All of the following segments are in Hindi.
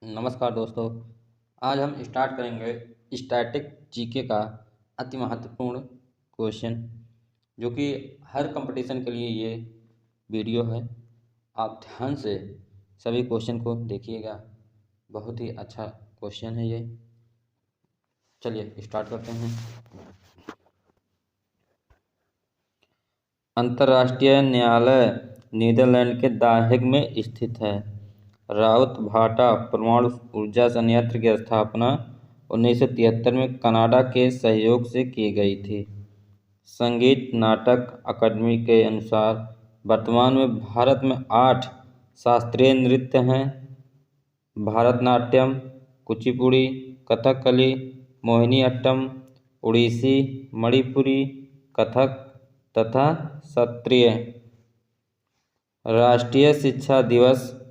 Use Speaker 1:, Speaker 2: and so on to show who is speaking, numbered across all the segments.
Speaker 1: नमस्कार दोस्तों। आज हम स्टार्ट करेंगे स्टैटिक जीके का अति महत्वपूर्ण क्वेश्चन, जो कि हर कंपटीशन के लिए ये वीडियो है। आप ध्यान से सभी क्वेश्चन को देखिएगा, बहुत ही अच्छा क्वेश्चन है ये। चलिए स्टार्ट करते हैं। अंतर्राष्ट्रीय न्यायालय नीदरलैंड के द हेग में स्थित है। राउत-भाटा परमाणु ऊर्जा संयंत्र की स्थापना 1973 में कनाडा के सहयोग से की गई थी। संगीत नाटक अकादमी के अनुसार वर्तमान में भारत में 8 शास्त्रीय नृत्य हैं: भारतनाट्यम, कुचिपुड़ी, कथकली, मोहिनीअट्टम, ओडिसी, मणिपुरी, कथक तथा शास्त्रीय। राष्ट्रीय शिक्षा दिवस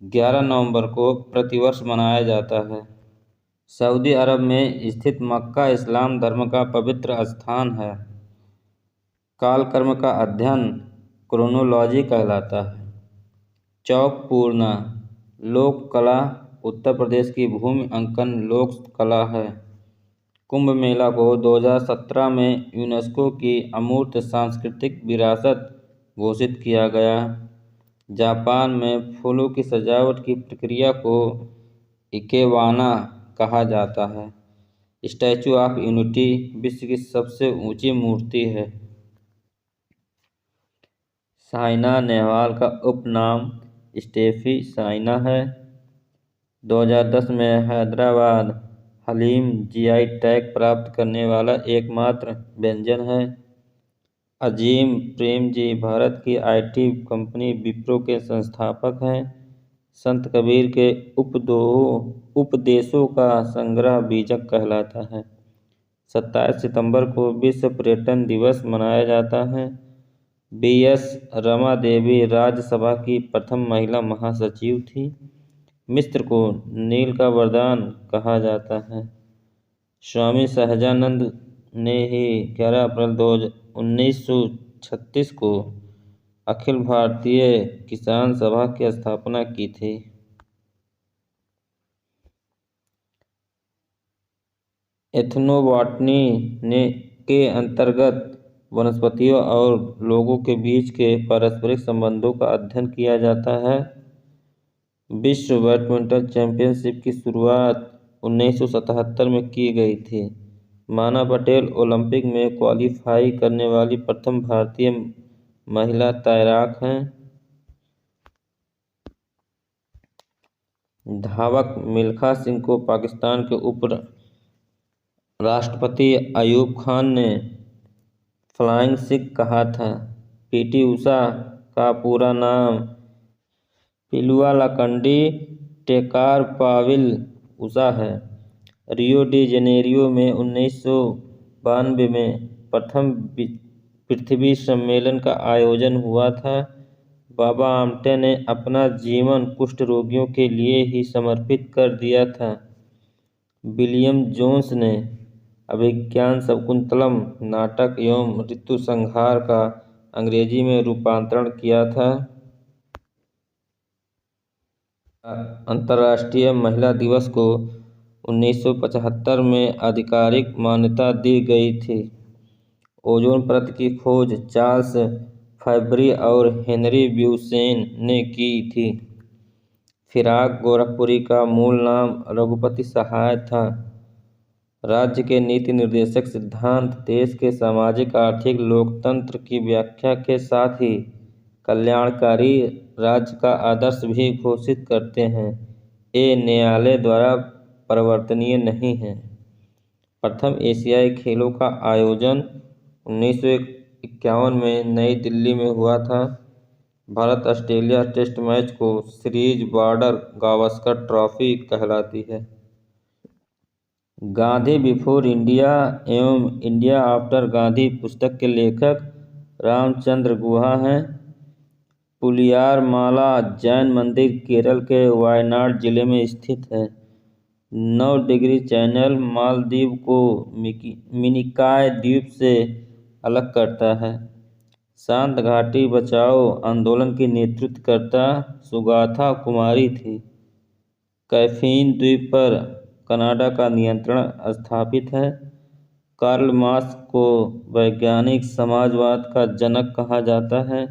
Speaker 1: 11 नवंबर को प्रतिवर्ष मनाया जाता है। सऊदी अरब में स्थित मक्का इस्लाम धर्म का पवित्र स्थान है। कालक्रम का अध्ययन क्रोनोलॉजी कहलाता है। चौक पूर्णा लोक कला उत्तर प्रदेश की भूमि अंकन लोक कला है। कुंभ मेला को 2017 में यूनेस्को की अमूर्त सांस्कृतिक विरासत घोषित किया गया। जापान में फूलों की सजावट की प्रक्रिया को इकेबाना कहा जाता है। स्टैचू ऑफ यूनिटी विश्व की सबसे ऊंची मूर्ति है। साइना नेहवाल का उपनाम स्टेफी साइना है। 2010 में हैदराबाद हलीम जीआई टैग प्राप्त करने वाला एकमात्र व्यंजन है। अजीम प्रेमजी भारत की आईटी कंपनी विप्रो के संस्थापक हैं। संत कबीर के उपदेशों का संग्रह बीजक कहलाता है। 27 सितंबर को विश्व पर्यटन दिवस मनाया जाता है। बीएस रमा देवी राज्यसभा की प्रथम महिला महासचिव थी। मिस्र को नील का वरदान कहा जाता है। स्वामी सहजानंद ने ही 11 अप्रैल 1936 को अखिल भारतीय किसान सभा की स्थापना की थी। एथनोबॉटनी के अंतर्गत वनस्पतियों और लोगों के बीच के पारस्परिक संबंधों का अध्ययन किया जाता है। विश्व बैडमिंटन चैंपियनशिप की शुरुआत 1977 में की गई थी। माना पटेल ओलंपिक में क्वालीफाई करने वाली प्रथम भारतीय महिला तैराक हैं। धावक मिल्खा सिंह को पाकिस्तान के उप राष्ट्रपति अयूब खान ने फ्लाइंग सिख कहा था। पीटी उषा का पूरा नाम पिलुआलकंडी टेकारपाविल उषा है। रियो डी जेनेरियो में 1992 में प्रथम पृथ्वी सम्मेलन का आयोजन हुआ था। बाबा आमटे ने अपना जीवन कुष्ठ रोगियों के लिए ही समर्पित कर दिया था। विलियम जोन्स ने अभिज्ञान शकुंतलम नाटक एवं ऋतु संहार का अंग्रेजी में रूपांतरण किया था। अंतर्राष्ट्रीय महिला दिवस को 1975 में आधिकारिक मान्यता दी गई थी। ओजोन परत की खोज चार्ल्स फैब्री और हेनरी ब्यूसेन ने की थी। फिराक गोरखपुरी का मूल नाम रघुपति सहाय था। राज्य के नीति निर्देशक सिद्धांत देश के सामाजिक आर्थिक लोकतंत्र की व्याख्या के साथ ही कल्याणकारी राज्य का आदर्श भी घोषित करते हैं। ये न्यायालय द्वारा परिवर्तनीय नहीं है। प्रथम एशियाई खेलों का आयोजन 1951 में नई दिल्ली में हुआ था। भारत ऑस्ट्रेलिया टेस्ट मैच को सीरीज बॉर्डर गावस्कर ट्रॉफी कहलाती है। गांधी बिफोर इंडिया एवं इंडिया आफ्टर गांधी पुस्तक के लेखक रामचंद्र गुहा हैं। पुलियारमाला जैन मंदिर केरल के वायनाड जिले में स्थित है। 9 डिग्री चैनल मालदीव को मिनिकॉय द्वीप से अलग करता है। शांत घाटी बचाओ आंदोलन की नेतृत्वकर्ता सुगाथा कुमारी थी। कैफीन द्वीप पर कनाडा का नियंत्रण स्थापित है। कार्ल मार्क्स को वैज्ञानिक समाजवाद का जनक कहा जाता है।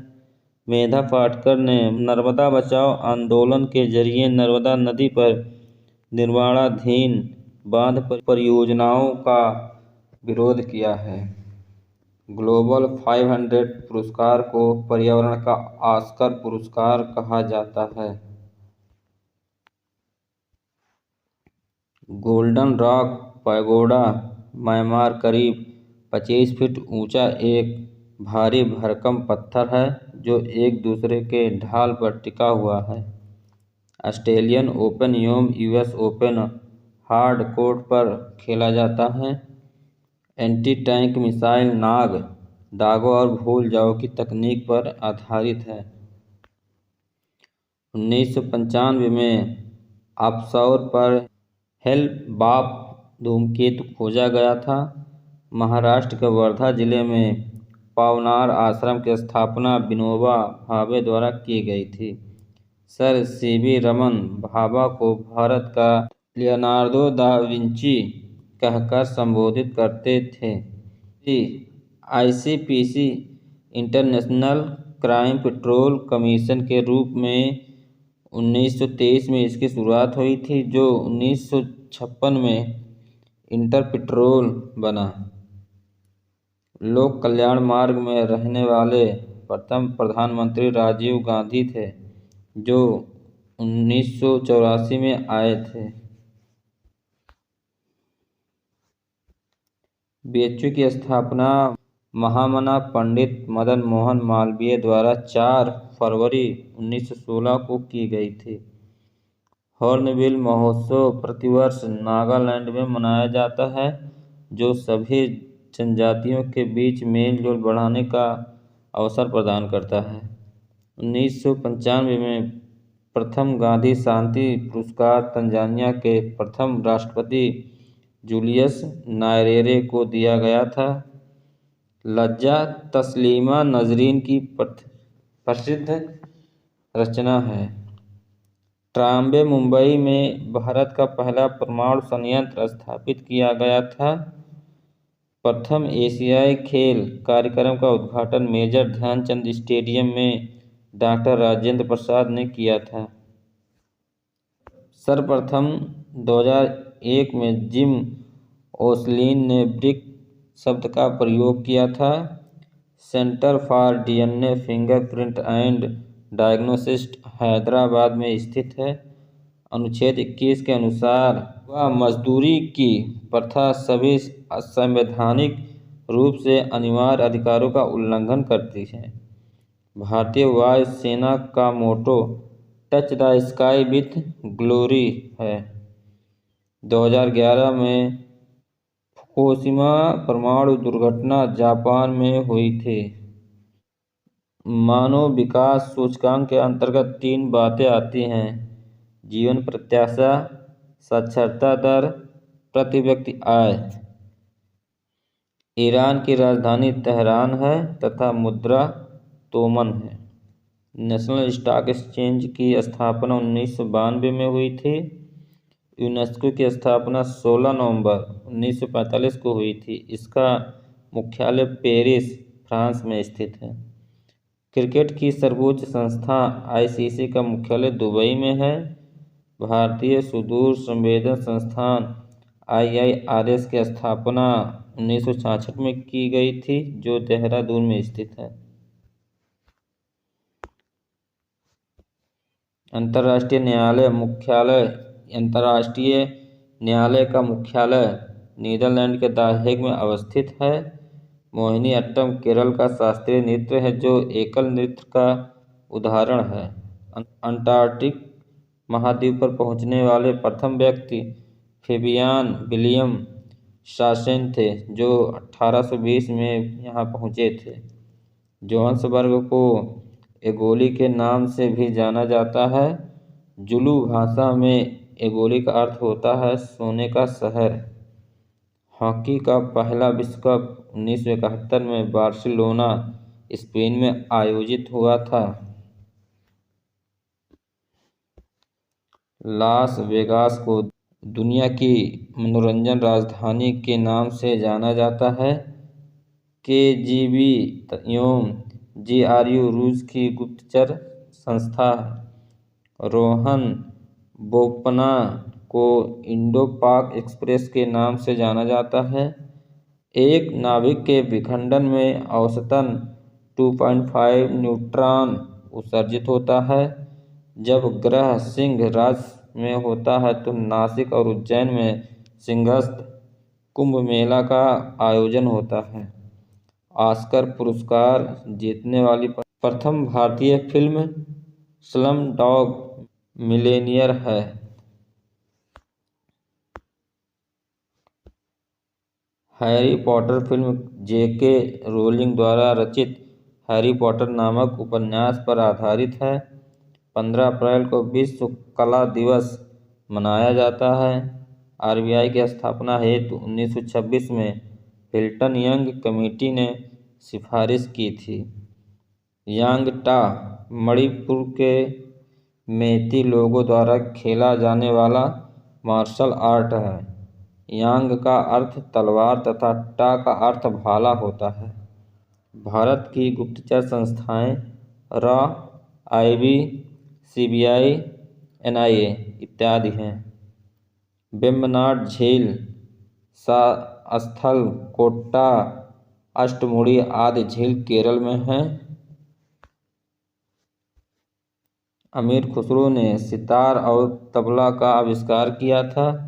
Speaker 1: मेधा पाटकर ने नर्मदा बचाओ आंदोलन के जरिए नर्मदा नदी पर निर्माणाधीन बांध परियोजनाओं का विरोध किया है। ग्लोबल 500 पुरस्कार को पर्यावरण का ऑस्कर पुरस्कार कहा जाता है। गोल्डन रॉक पैगोडा म्यांमार करीब 25 फीट ऊंचा एक भारी भरकम पत्थर है जो एक दूसरे के ढाल पर टिका हुआ है। ऑस्ट्रेलियन ओपन एवं यूएस ओपन हार्ड कोर्ट पर खेला जाता है। एंटी टैंक मिसाइल नाग दागों और भूल जाओ की तकनीक पर आधारित है। 1995 में ऑफशोर पर हेल-बॉप धूमकेतु खोजा गया था। महाराष्ट्र के वर्धा जिले में पावनार आश्रम की स्थापना विनोबा भावे द्वारा की गई थी। सर सीवी रमन भाभा को भारत का लियोनार्दो दा विंची कहकर संबोधित करते थे। ICPC international crime petrol commission के रूप में 1923 में इसकी शुरुआत हुई थी, जो 1956 में इंटरपेट्रोल बना। लोक कल्याण मार्ग में रहने वाले प्रथम प्रधानमंत्री राजीव गांधी थे, जो 1984 में आए थे। बीएचयू की स्थापना महामना पंडित मदन मोहन मालवीय द्वारा 4 फरवरी 1916 को की गई थी। हॉर्नबिल महोत्सव प्रतिवर्ष नागालैंड में मनाया जाता है, जो सभी जनजातियों के बीच मेल जोल बढ़ाने का अवसर प्रदान करता है। 1995 में प्रथम गांधी शांति पुरस्कार तंजानिया के प्रथम राष्ट्रपति जूलियस नायरेरे को दिया गया था। लज्जा तस्लीमा नजरीन की प्रसिद्ध रचना है। ट्राम्बे मुंबई में भारत का पहला परमाणु संयंत्र स्थापित किया गया था। प्रथम एशियाई खेल कार्यक्रम का उद्घाटन मेजर ध्यानचंद स्टेडियम में डॉक्टर राजेंद्र प्रसाद ने किया था। सर्वप्रथम 2001 में जिम ओसलिन ने ब्रिक शब्द का प्रयोग किया था। Centre for DNA fingerprint and diagnosis Hyderabad में स्थित है। अनुच्छेद 21 के अनुसार मजदूरी की प्रथा सभी असंवैधानिक रूप से अनिवार्य अधिकारों का उल्लंघन करती है। भारतीय वायु सेना का motto touch the sky with glory है। 2011 में फुकुशिमा परमाणु दुर्घटना जापान में हुई थी। मानव विकास सूचकांक के अंतर्गत 3 बातें आती हैं: जीवन प्रत्याशा, साक्षरता दर, प्रति व्यक्ति आय। ईरान की राजधानी तेहरान है तथा मुद्रा तोमन है। नेशनल स्टॉक एक्सचेंज की स्थापना 1992 में हुई थी। यूनेस्को की स्थापना 16 नवंबर 1945 को हुई थी। इसका मुख्यालय पेरिस, फ्रांस में स्थित है। क्रिकेट की सर्वोच्च संस्था आईसीसी का मुख्यालय दुबई में है। भारतीय सुदूर संवेदन संस्थान IIRS की स्थापना 1966 में की गई थी, जो देहरादून में स्थित है। अंतर्राष्ट्रीय न्यायालय का मुख्यालय नीदरलैंड के द हेग में अवस्थित है। मोहिनीअट्टम केरल का शास्त्रीय नृत्य है, जो एकल नृत्य का उदाहरण है। अंटार्कटिक महाद्वीप पर पहुंचने वाले प्रथम व्यक्ति फेबियान विलियम शासेन थे, जो 1820 में यहां पहुंचे थे। जोहान्सबर्ग को एगोली के नाम से भी जाना जाता है। जुलू भाषा में एगोली का अर्थ होता है सोने का शहर। हॉकी का पहला विश्व कप 1971 में बार्सिलोना, स्पेन में आयोजित हुआ था। लास वेगास को दुनिया की मनोरंजन राजधानी के नाम से जाना जाता है। KGB एवं GRU रूस की गुप्तचर संस्था है। रोहन बोपन्ना को इंडो पाक एक्सप्रेस के नाम से जाना जाता है। एक नाभिक के विखंडन में औसतन 2.5 न्यूट्रॉन उत्सर्जित होता है। जब ग्रह सिंह राशि में होता है तो नासिक और उज्जैन में सिंहस्थ कुंभ मेला का आयोजन होता है। ऑस्कर पुरस्कार जीतने वाली प्रथम भारतीय फिल्म स्लम डॉग मिलियनेयर है। Harry Potter film JK rolling द्वारा रचित हैरी पॉटर नामक उपन्यास पर आधारित है। 15 अप्रैल को विश्व कला दिवस मनाया जाता है। RBI की स्थापना हेतु 1926 में हिल्टन यंग कमेटी ने सिफारिश की थी। यांगटा मणिपुर के मेइती लोगों द्वारा खेला जाने वाला मार्शल आर्ट है। यांग का अर्थ तलवार तथा टा का अर्थ भाला होता है। भारत की गुप्तचर संस्थाएं रॉ, IB, CBI, NIA इत्यादि हैं। वेम्बनाड झील, स्थल, कोट्टा, अष्टमुड़ी आदि झील केरल में हैं। अमीर खुसरो ने सितार और तबला का आविष्कार किया था।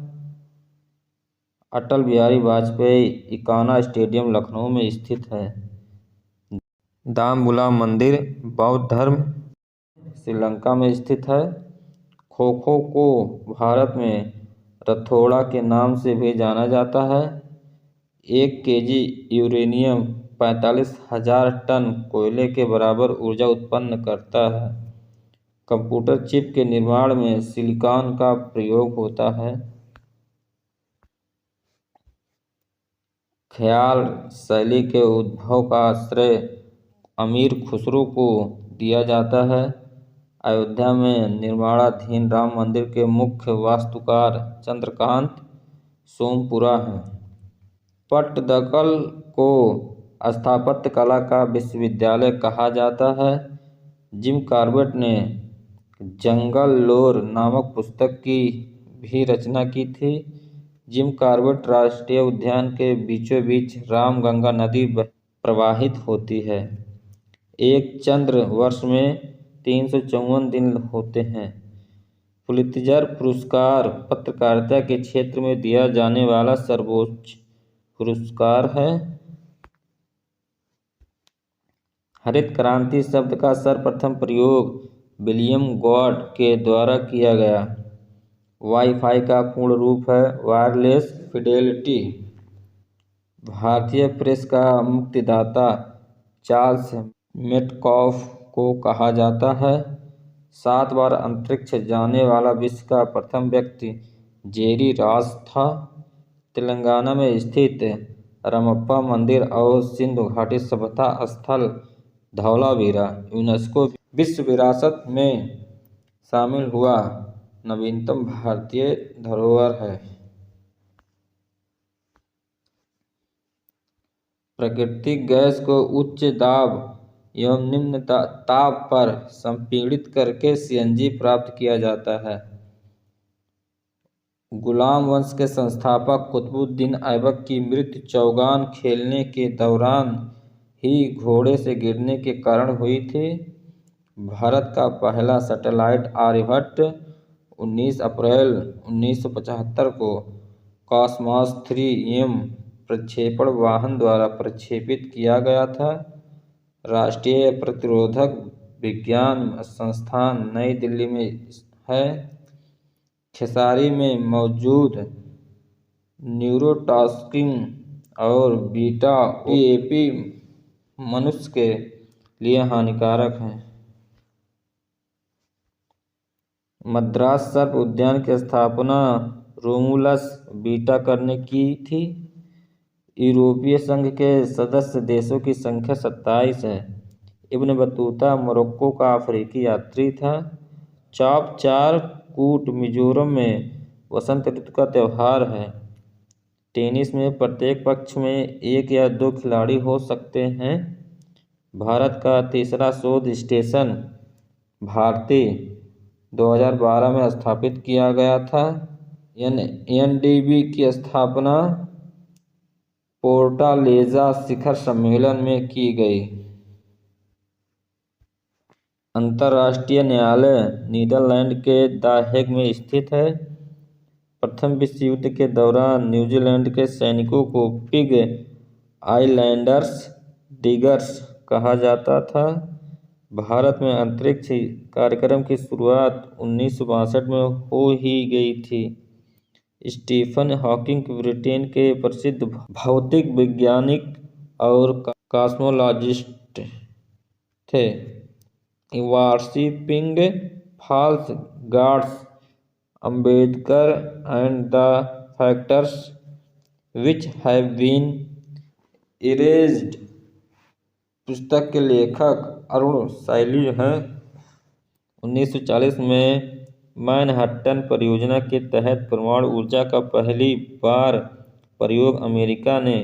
Speaker 1: अटल बिहारी वाजपेयी इकाना स्टेडियम लखनऊ में स्थित है। दामबुला मंदिर बौद्ध धर्म श्रीलंका में स्थित है। खो-खो को भारत में रथोड़ा के नाम से भी जाना जाता है। 1 kg यूरेनियम 45,000 टन कोयले के बराबर ऊर्जा उत्पन्न करता है। कंप्यूटर चिप के निर्माण में सिलिकॉन का प्रयोग होता है। ख्याल शैली के उद्भव का श्रेय अमीर खुसरो को दिया जाता है। अयोध्या में निर्माणाधीन राम मंदिर के मुख्य वास्तुकार चंद्रकांत सोमपुरा हैं। पट्टदकल को स्थापत्य कला का विश्वविद्यालय कहा जाता है। जिम कॉर्बेट ने जंगल लोर नामक पुस्तक की भी रचना की थी। जिम कॉर्बेट राष्ट्रीय उद्यान के बीचों बीच रामगंगा नदी प्रवाहित होती है। एक चंद्र वर्ष में 354 दिन होते हैं। पुलित्जर पुरस्कार पत्रकारिता के क्षेत्र में दिया जाने वाला सर्वोच्च पुरस्कार है। हरित क्रांति शब्द का सर्वप्रथम प्रयोग विलियम गॉड के द्वारा किया गया। वाईफाई का पूर्ण रूप है वायरलेस फिडेलिटी। भारतीय प्रेस का मुक्तिदाता चार्ल्स मेटकॉफ को कहा जाता है। 7 बार अंतरिक्ष जाने वाला विश्व का प्रथम व्यक्ति जेरी रॉस था। तेलंगाना में स्थित रामप्पा मंदिर और सिंधु घाटी सभ्यता स्थल धौलावीरा यूनेस्को विश्व विरासत में शामिल हुआ नवीनतम भारतीय धरोहर है। प्राकृतिक गैस को उच्च दाब एवं निम्न ताप पर संपीड़ित करके CNG प्राप्त किया जाता है। गुलाम वंश के संस्थापक कुतुबुद्दीन ऐबक की मृत्यु चौगान खेलने के दौरान ही घोड़े से गिरने के कारण हुई थी। भारत का पहला सैटेलाइट आर्यभट्ट 19 अप्रैल 1975 को कॉसमॉस 3M प्रक्षेपण वाहन द्वारा प्रक्षेपित किया गया था। राष्ट्रीय प्रतिरोधक विज्ञान संस्थान नई दिल्ली में है। खेसारी में मौजूद न्यूरोटॉक्सिन और बीटा OAP मनुष्य के लिए हानिकारक हैं। मद्रास सर्प उद्यान की स्थापना रोमुलस बीटा ने की थी। यूरोपीय संघ के सदस्य देशों की संख्या 27 है। इब्न बतूता मोरक्को का अफ्रीकी यात्री था। चॉप 4 कूट मिजोरम में वसंत ऋतु का त्यौहार है। टेनिस में प्रत्येक पक्ष में 1 या 2 खिलाड़ी हो सकते हैं। भारत का तीसरा शोध स्टेशन भारती 2012 में स्थापित किया गया था। एनडीबी की स्थापना फोर्टालेज़ा शिखर सम्मेलन में की गई। अंतर्राष्ट्रीय न्यायालय नीदरलैंड के द हेग में स्थित है। प्रथम विश्व युद्ध के दौरान न्यूजीलैंड के सैनिकों को पिग आइलैंडर्स डिगर्स कहा जाता था। भारत में अंतरिक्ष कार्यक्रम की शुरुआत 1962 में हो ही गई थी। स्टीफन हॉकिंग ब्रिटेन के प्रसिद्ध भौतिक वैज्ञानिक और कॉस्मोलॉजिस्ट थे। Worshipping false gods Ambedkar and the factors which have been erased पुस्तक के लेखक अरुण साइली हैं। 1940 में मैनहट्टन परियोजना के तहत परमाणु ऊर्जा का पहली बार प्रयोग अमेरिका ने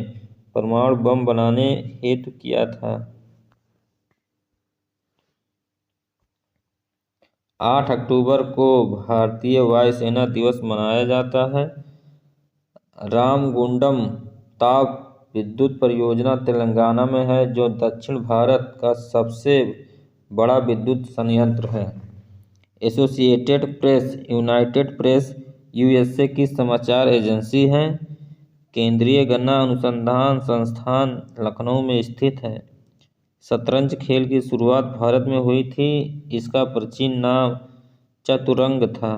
Speaker 1: परमाणु बम बनाने हेतु किया था। 8 अक्टूबर को भारतीय वायुसेना दिवस मनाया जाता है। रामगुंडम ताप विद्युत परियोजना तेलंगाना में है, जो दक्षिण भारत का सबसे बड़ा विद्युत संयंत्र है। Associated press United press USA की समाचार एजेंसी है। केंद्रीय गन्ना अनुसंधान संस्थान लखनऊ में स्थित है। शतरंज खेल की शुरुआत भारत में हुई थी। इसका प्राचीन नाम चतुरंग था।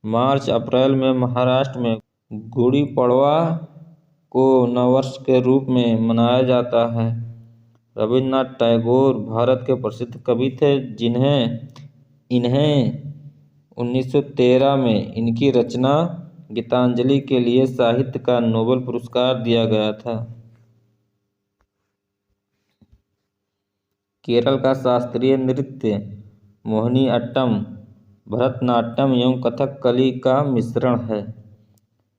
Speaker 1: मार्च अप्रैल में महाराष्ट्र में गुड़ी पड़वा को नववर्ष के रूप में मनाया जाता है। रविन्द्रनाथ टैगोर भारत के प्रसिद्ध कवि थे, इन्हें 1913 में इनकी रचना गीतांजलि के लिए साहित्य का नोबेल पुरस्कार दिया गया था। केरल का शास्त्रीय नृत्य मोहिनीअट्टम भरतनाट्यम एवं कथकली का मिश्रण है।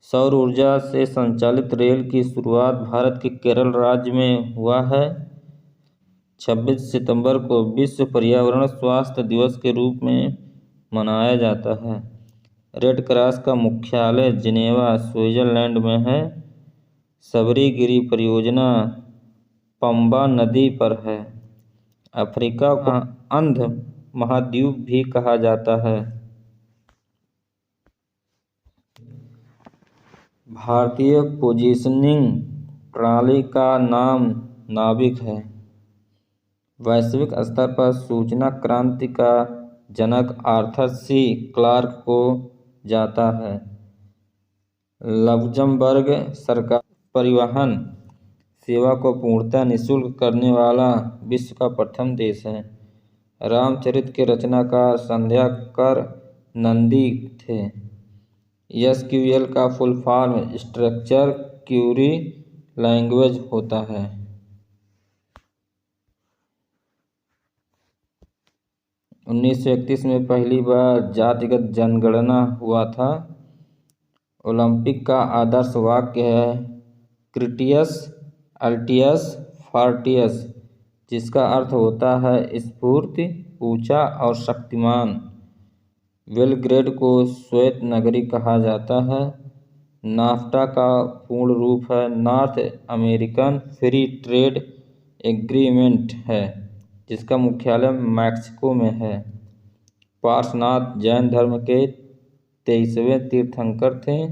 Speaker 1: सौर ऊर्जा से संचालित रेल की शुरुआत भारत के केरल राज्य में हुआ है। 26 सितंबर को विश्व पर्यावरण स्वास्थ्य दिवस के रूप में मनाया जाता है। रेड क्रॉस का मुख्यालय जिनेवा स्विट्जरलैंड में है। सबरीगिरी परियोजना पंबा नदी पर है। अफ्रीका को अंध महाद्वीप भी कहा जाता है। भारतीय पोजीशनिंग प्रणाली का नाम नाविक है। वैश्विक स्तर पर सूचना क्रांति का जनक आर्थर सी क्लार्क को जाता है। लक्ज़मबर्ग सरकार परिवहन सेवा को पूर्णतः निःशुल्क करने वाला विश्व का प्रथम देश है। रामचरित के रचनाकार संध्याकर नंदी थे। एसक्यूएल का full form structure Curie language होता है। उन्नीस 1931 में पहली बार जातिगत जनगणना हुआ था। ओलंपिक का आदर्श वाक्य है क्रिटियस अल्टियस फार्टियस, जिसका अर्थ होता है स्फूर्ति, ऊंचा और शक्तिमान। बेलग्रेड को श्वेत नगरी कहा जाता है। नाफ्टा का पूर्ण रूप है north American free trade agreement है, जिसका मुख्यालय मैक्सिको में है। पार्श्वनाथ जैन धर्म के 23वें तीर्थंकर थे।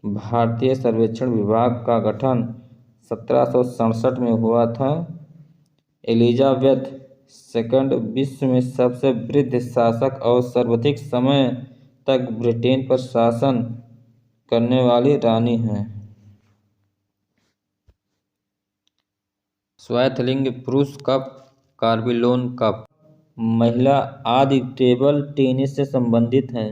Speaker 1: भारतीय सर्वेक्षण विभाग का गठन 1767 में हुआ था। एलिजाबेथ सेकंड विश्व में सबसे वृद्ध शासक और सर्वाधिक समय तक ब्रिटेन पर शासन करने वाली रानी हैं। स्वैथलिंग पुरुष कप कार्बिलोन कप महिला आदि टेबल टेनिस से संबंधित है।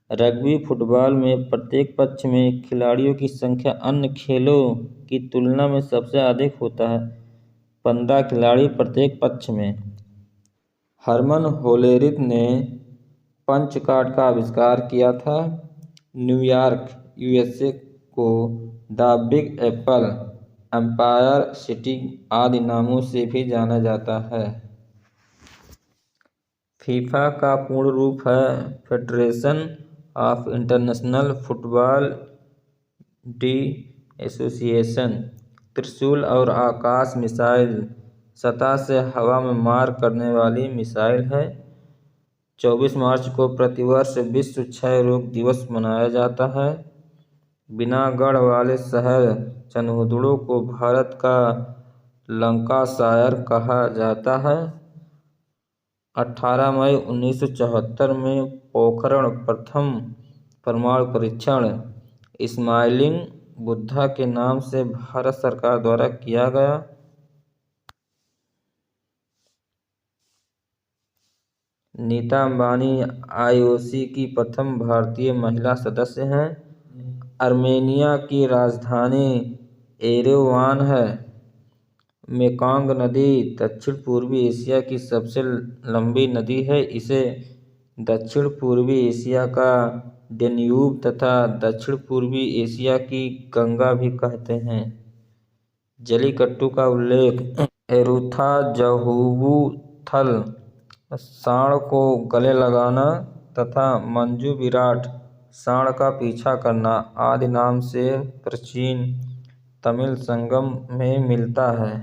Speaker 1: रग्बी फुटबॉल में प्रत्येक पक्ष में खिलाड़ियों की संख्या अन्य खेलों की तुलना में सबसे अधिक होता है, 15 खिलाड़ी प्रत्येक पक्ष में। हरमन होलेरिथ ने पंच कार्ड का आविष्कार किया था? न्यूयॉर्क यूएसए को the big apple, empire city आदि नामों से भी जाना जाता है। फीफा का पूर्ण रूप है federation of international football D association. त्रिशूल और आकाश मिसाइल सतह से हवा में मार करने वाली मिसाइल है। 24 मार्च को प्रतिवर्ष विश्व क्षय रोग दिवस मनाया जाता है। बिना गढ़ वाले शहर चनहुदड़ो को भारत का लंकाशायर कहा जाता है। 18 मई 1974 में पोखरण प्रथम परमाणु परीक्षण इस्माइलिंग बुद्धा के नाम से भारत सरकार द्वारा किया गया। नीता अंबानी आईओसी की प्रथम भारतीय महिला सदस्य हैं। आर्मेनिया की राजधानी एरेवान है। मेकोंग नदी दक्षिण पूर्वी एशिया की सबसे लंबी नदी है। इसे दक्षिण पूर्वी एशिया का डेन्यूब तथा दक्षिण पूर्वी एशिया की गंगा भी कहते हैं। जलीकट्टू का उल्लेख एरुथा जहुवुथल सांड को गले लगाना तथा मंजू विराट सांड का पीछा करना आदि नाम से प्राचीन तमिल संगम में मिलता है।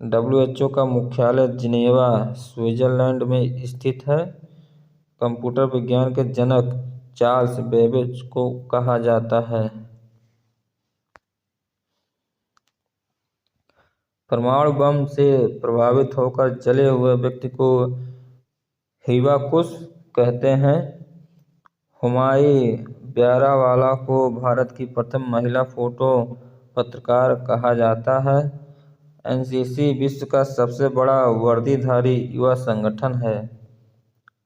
Speaker 1: WHO का मुख्यालय जिनेवा स्विट्जरलैंड में स्थित है। कंप्यूटर विज्ञान के जनक चार्ल्स बेबेज को कहा जाता है। परमाणु बम से प्रभावित होकर जले हुए व्यक्ति को हिबाकुश कहते हैं। हुमायूं ब्यारावाला को भारत की प्रथम महिला फोटो पत्रकार कहा जाता है। NCC विश्व का सबसे बड़ा वर्दीधारी युवा संगठन है।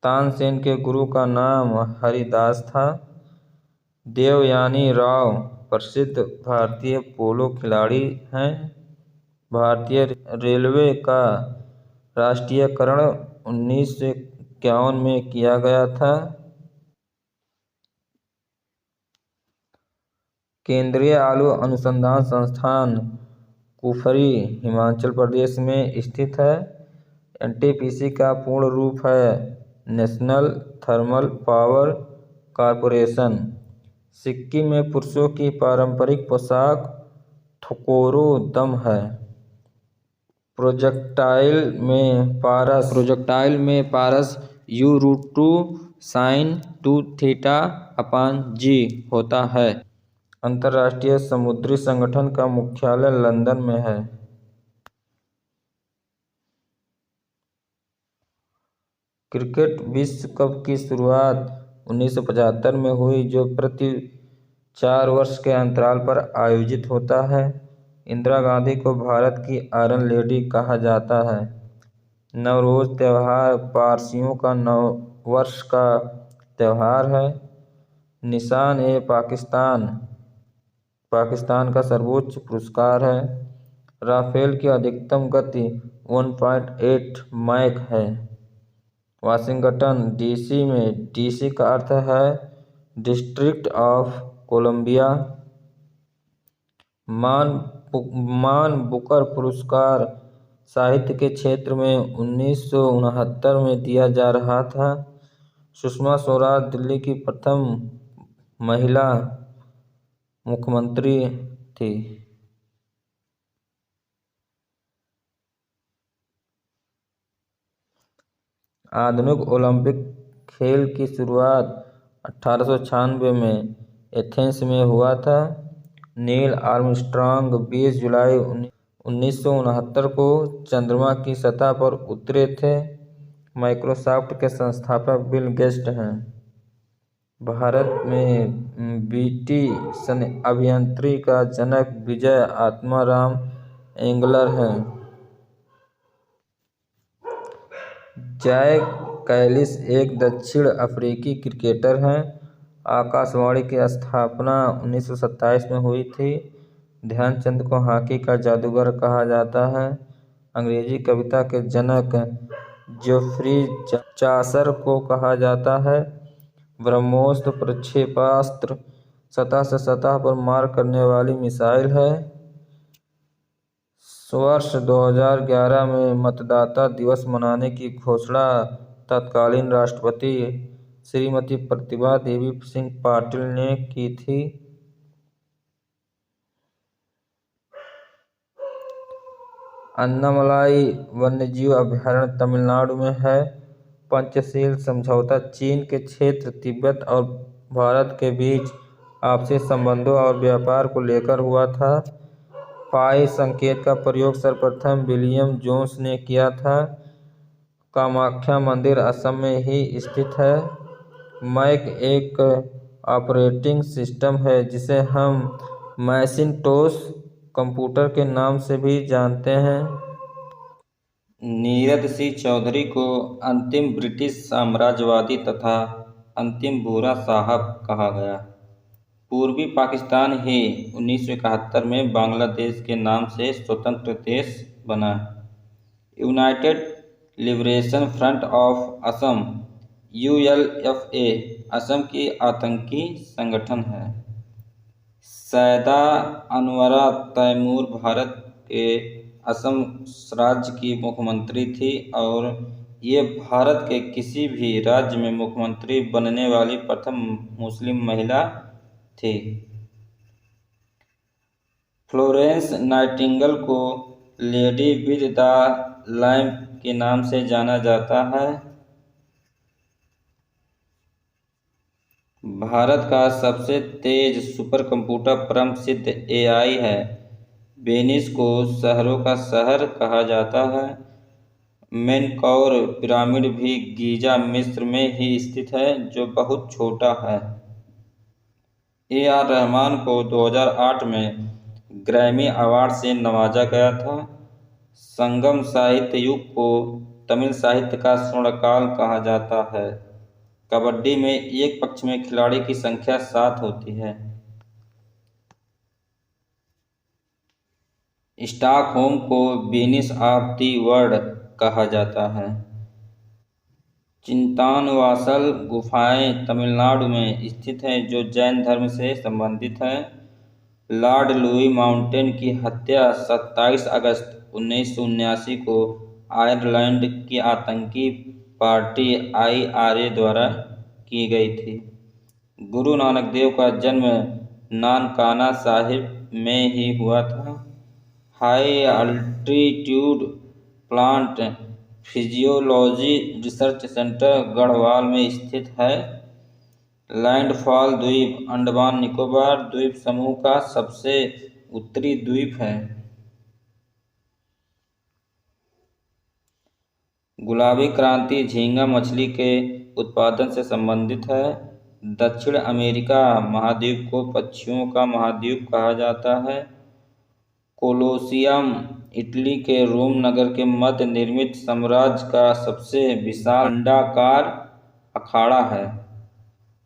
Speaker 1: तानसेन के गुरु का नाम हरिदास था। देवयानी राव प्रसिद्ध भारतीय पोलो खिलाड़ी हैं। भारतीय रेलवे का राष्ट्रीयकरण 1951 में किया गया था। केंद्रीय आलू अनुसंधान संस्थान कुफरी हिमाचल प्रदेश में स्थित है। NTPC का पूर्ण रूप है national thermal power corporation. Sikkim में पुरुषों की पारंपरिक पोशाक थोकोरो दम है। प्रोजेक्टाइल में पारस U√2 sin 2θ/g होता है। अंतर्राष्ट्रीय समुद्री संगठन का मुख्यालय लंदन में है। क्रिकेट विश्व कप की शुरुआत 1975 में हुई, जो प्रति 4 वर्ष के अंतराल पर आयोजित होता है। इंदिरा गांधी को भारत की आयरन लेडी कहा जाता है। नवरोज त्यौहार पारसियों का नव वर्ष का त्यौहार है। निशान-ए-पाकिस्तान पाकिस्तान का सर्वोच्च पुरस्कार है। राफेल की अधिकतम गति 1.8 मैक है। वाशिंगटन DC में DC का अर्थ है डिस्ट्रिक्ट ऑफ कोलंबिया। मान बुकर पुरस्कार साहित्य के क्षेत्र में 1969 में दिया जा रहा था। सुषमा स्वराज दिल्ली की प्रथम महिला मुख्यमंत्री थी। आधुनिक ओलंपिक खेल की शुरुआत 1896 में एथेंस में हुआ था। नील आर्मस्ट्रांग 20 जुलाई 1969 को चंद्रमा की सतह पर उतरे थे। माइक्रोसॉफ्ट के संस्थापक बिल गेट्स हैं। भारत में बीटी अभियांत्रिकी का जनक विजय आत्माराम एंगलर हैं। जैक कैलिस एक दक्षिण अफ्रीकी क्रिकेटर हैं। आकाशवाणी की स्थापना 1927 में हुई थी। ध्यानचंद को हॉकी का जादूगर कहा जाता है। अंग्रेजी कविता के जनक जोफ्री चासर को कहा जाता है। ब्रह्मोस प्रक्षेपास्त्र सतह से सतह पर मार करने वाली मिसाइल है। वर्ष 2011 में मतदाता दिवस मनाने की घोषणा तत्कालीन राष्ट्रपति श्रीमती प्रतिभा देवी सिंह पाटिल ने की थी। अन्नामलाई वन्यजीव अभयारण्य तमिलनाडु में है। पंचशील समझौता चीन के क्षेत्र तिब्बत और भारत के बीच आपसी संबंधों और व्यापार को लेकर हुआ था। पाई संकेत का प्रयोग सर्वप्रथम विलियम जोन्स ने किया था। कामाख्या मंदिर असम में ही स्थित है। मैक एक ऑपरेटिंग सिस्टम है जिसे हम मैकिन्टोश कंप्यूटर के नाम से भी जानते हैं। नीरद सिंह चौधरी को अंतिम ब्रिटिश साम्राज्यवादी तथा अंतिम भूरा साहब कहा गया। पूर्वी पाकिस्तान ही 1971 में बांग्लादेश के नाम से स्वतंत्र देश बना। United liberation front of Assam ULFA Assam की आतंकी संगठन है। सैयदा अनवरा तैमूर भारत के असम राज्य की मुख्यमंत्री थी और ये भारत के किसी भी राज्य में मुख्यमंत्री बनने वाली प्रथम मुस्लिम महिला थी। फ्लोरेंस नाइटिंगेल को लेडी विद द लैम्प के नाम से जाना जाता है। भारत का सबसे तेज सुपर कंप्यूटर परम सिद्ध AI है। वेनिस को शहरों का शहर कहा जाता है। मेनकौर पिरामिड भी गीजा मिस्र में ही स्थित है जो बहुत छोटा है। AR रहमान को 2008 में ग्रैमी अवार्ड से नवाजा गया था। संगम साहित्य युग को तमिल साहित्य का स्वर्णकाल कहा जाता है। कबड्डी में एक पक्ष में खिलाड़ी की संख्या 7 होती है। स्टॉकहोम को वेनिस ऑफ द वर्ल्ड कहा जाता है। चिंतानवासल गुफाएं तमिलनाडु में स्थित हैं जो जैन धर्म से संबंधित है। लॉर्ड लुई माउंटेन की हत्या 27 अगस्त 1979 को आयरलैंड की आतंकी पार्टी IRA द्वारा की गई थी। गुरु नानक देव का जन्म नानकाना साहिब में ही हुआ था। High altitude plant physiology research centre Garhwal में स्थित है। लैंडफॉल द्वीप अंडमान निकोबार द्वीप समूह का सबसे उत्तरी द्वीप है। गुलाबी क्रांति झींगा मछली के उत्पादन से संबंधित है। दक्षिण अमेरिका महाद्वीप को पक्षियों का महाद्वीप कहा जाता है। कोलोसियम इटली के रोम नगर के मध्य निर्मित साम्राज्य का सबसे विशाल अंडाकार अखाड़ा है।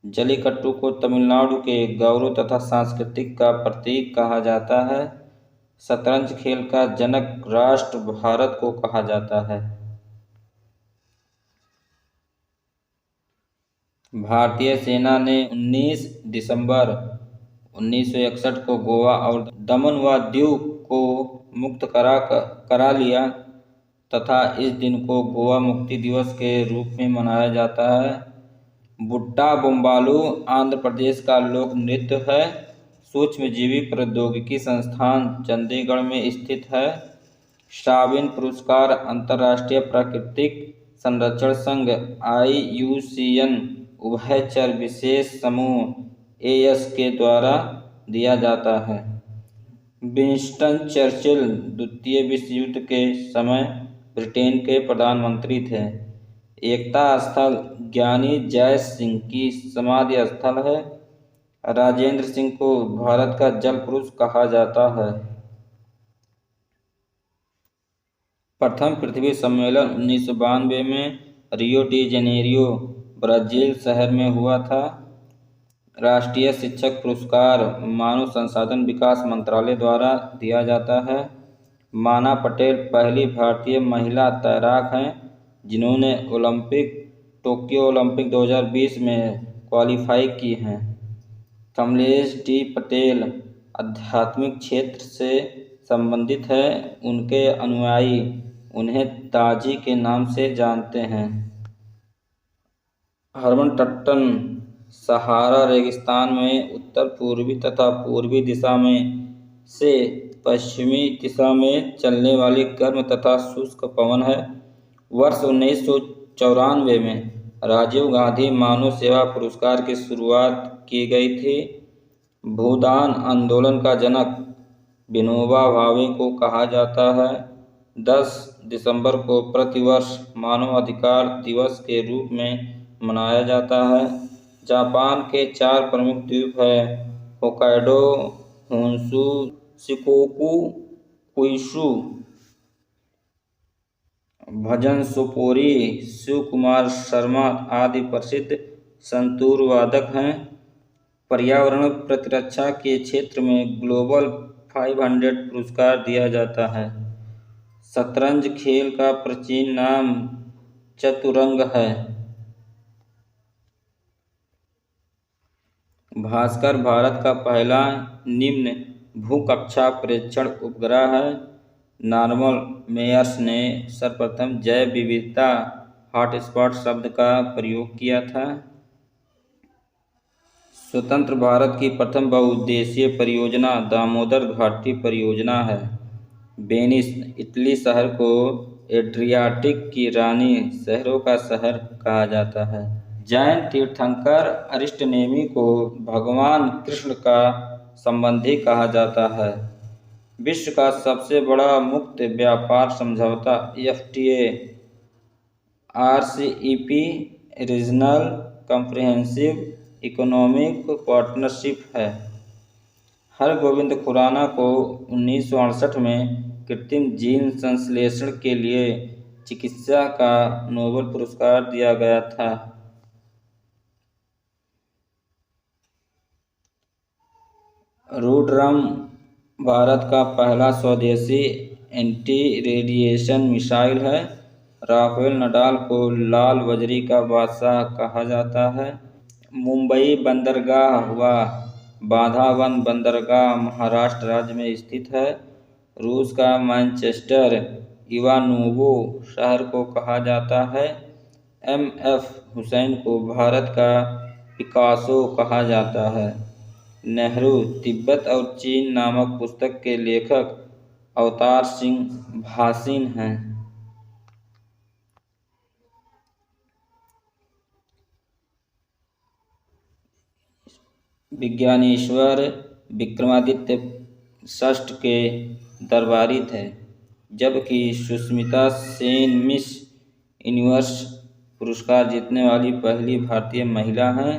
Speaker 1: जलीकट्टू को तमिलनाडु के गौरव तथा सांस्कृतिक का प्रतीक कहा जाता है। शतरंज खेल का जनक राष्ट्र भारत को कहा जाता है। भारतीय सेना ने 19 दिसंबर 1961 को गोवा और दमन व दीव को मुक्त करा लिया तथा इस दिन को गोवा मुक्ति दिवस के रूप में मनाया जाता है। बुट्टा बोम्बालू आंध्र प्रदेश का लोक नृत्य है। सूक्ष्मजीवी प्रौद्योगिकी संस्थान चंडीगढ़ में स्थित है। शाबिन पुरस्कार अंतर्राष्ट्रीय प्राकृतिक संरक्षण संघ IUCN उभयचर विशेष समूह AS के द्वारा दिया जाता है। विंस्टन चर्चिल द्वितीय विश्व युद्ध के समय ब्रिटेन के प्रधानमंत्री थे। एकता स्थल ज्ञानी जय सिंह की समाधि स्थल है। राजेंद्र सिंह को भारत का जल पुरुष कहा जाता है। प्रथम पृथ्वी सम्मेलन 1992 में रियो डी जेनेरियो ब्राजील शहर में हुआ था। राष्ट्रीय शिक्षक पुरस्कार मानव संसाधन विकास मंत्रालय द्वारा दिया जाता है। माना पटेल पहली भारतीय महिला तैराक हैं। जिन्होंने टोक्यो ओलंपिक 2020 में क्वालिफाई की हैं। कमलेश डी पटेल आध्यात्मिक क्षेत्र से संबंधित है। उनके अनुयायी उन्हें ताजी के नाम से जानते हैं। हरमन टट्टन सहारा रेगिस्तान में उत्तर पूर्वी तथा पूर्वी दिशा में से पश्चिमी दिशा में चलने वाली गर्म तथा शुष्क पवन है। वर्ष 1994 में राजीव गांधी मानव सेवा पुरस्कार की शुरुआत की गई थी। भूदान आंदोलन का जनक विनोबा भावे को कहा जाता है। 10 दिसंबर को प्रतिवर्ष मानव अधिकार दिवस के रूप में मनाया जाता है। जापान के 4 प्रमुख द्वीप हैं होक्काइडो, होन्शू, शिकोकू, क्यूशू। भजन सोपोरी शिव कुमार शर्मा आदि प्रसिद्ध संतूर वादक हैं। पर्यावरण प्रतिरक्षा के क्षेत्र में ग्लोबल 500 पुरस्कार दिया जाता है। शतरंज खेल का प्राचीन नाम चतुरंग है। भास्कर भारत का पहला निम्न भूकक्षा प्रेक्षण उपग्रह है। नॉर्मन मेयर्स ने सर्वप्रथम जैव विविधता हॉटस्पॉट शब्द का प्रयोग किया था। स्वतंत्र भारत की प्रथम बहुउद्देशीय परियोजना दामोदर घाटी परियोजना है। वेनिस इटली शहर को एड्रियाटिक की रानी शहरों का शहर कहा जाता है। जैन तीर्थंकर अरिस्टनेमी को भगवान कृष्ण का संबंधी कहा जाता है। विश्व का सबसे बड़ा मुक्त व्यापार समझौता FTA RCEP regional comprehensive economic partnership है। हरगोविंद खुराना को 1968 में कृत्रिम जीन संश्लेषण के लिए चिकित्सा का नोबेल पुरस्कार दिया गया था। रुद्रम भारत का पहला स्वदेशी एंटी रेडिएशन मिसाइल है। राफेल नडाल को लाल बजरी का बादशाह कहा जाता है। मुंबई बंदरगाह व बांधावन बंदरगाह महाराष्ट्र राज्य में स्थित है। रूस का मैनचेस्टर इवानोवो शहर को कहा जाता है। MF हुसैन को भारत का पिकासो कहा जाता है। नेहरू तिब्बत और चीन नामक पुस्तक के लेखक अवतार सिंह भासिन हैं। विज्ञानेश्वर विक्रमादित्य षष्ठ के दरबारी थे, जबकि सुष्मिता सेन मिस यूनिवर्स पुरस्कार जीतने वाली पहली भारतीय महिला हैं।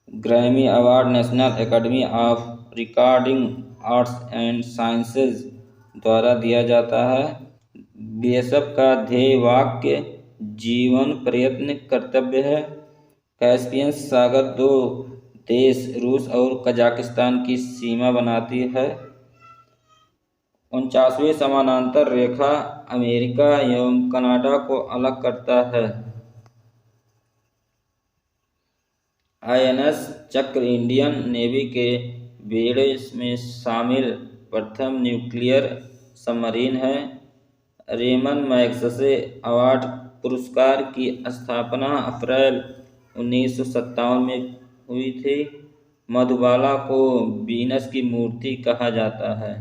Speaker 1: Grammy award national academy of recording arts and sciences द्वारा दिया जाता है। BSF का ध्येय वाक्य जीवन प्रयत्न कर्तव्य है। कैस्पियन सागर 2 देश रूस और कजाकिस्तान की सीमा बनाती है। 49वीं समानांतर रेखा अमेरिका एवं कनाडा को अलग करता है। INS चक्र इंडियन नेवी के बेड़े में शामिल प्रथम न्यूक्लियर सबमरीन है। रेमन मैग्सेसे अवार्ड पुरस्कार की स्थापना अप्रैल 1957 में हुई थी। मधुबाला को वीनस की मूर्ति कहा जाता है।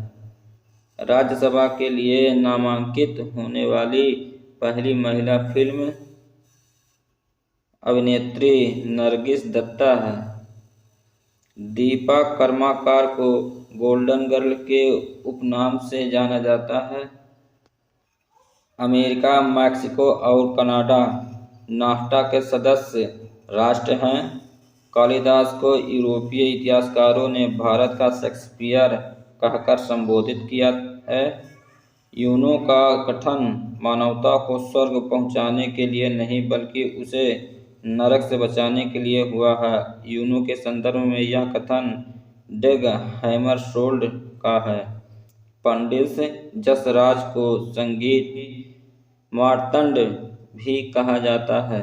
Speaker 1: राज्यसभा के लिए नामांकित होने वाली पहली महिला फिल्म अभिनेत्री नरगिस दत्ता है। दीपा कर्माकर को गोल्डन गर्ल के उपनाम से जाना जाता है। अमेरिका, मैक्सिको और कनाडा नाफ्टा के सदस्य राष्ट्र हैं। कालिदास को यूरोपीय इतिहासकारों ने भारत का शेक्सपियर कहकर संबोधित किया है। यूनो का गठन मानवता को स्वर्ग पहुंचाने के लिए नहीं बल्कि उसे नरक से बचाने के लिए हुआ है। यूनो के संदर्भ में यह कथन डेग हैमरशोल्ड का है। पंडित जसराज को संगीत मार्तंड भी कहा जाता है।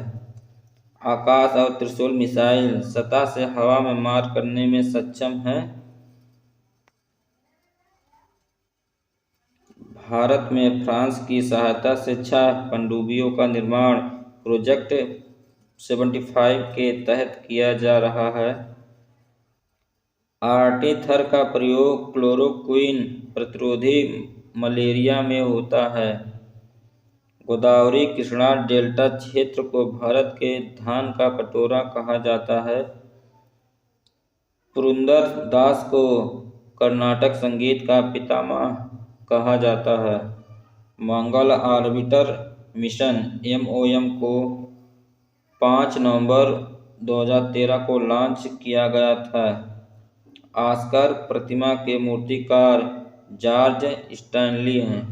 Speaker 1: आकाश और त्रिशूल मिसाइल सतह से हवा में मार करने में सक्षम है। भारत में फ्रांस की सहायता से 6 पनडुब्बियों का निर्माण प्रोजेक्ट 75 के तहत किया जा रहा है। आर्टेथर का प्रयोग क्लोरोक्विन प्रतिरोधी मलेरिया में होता है। गोदावरी कृष्णा डेल्टा क्षेत्र को भारत के धान का कटोरा कहा जाता है। पुरंदर दास को कर्नाटक संगीत का पितामह कहा जाता है। मंगल ऑर्बिटर मिशन MOM को 5 नवंबर 2013 को लॉन्च किया गया था। ऑस्कर प्रतिमा के मूर्तिकार जॉर्ज स्टैनली हैं।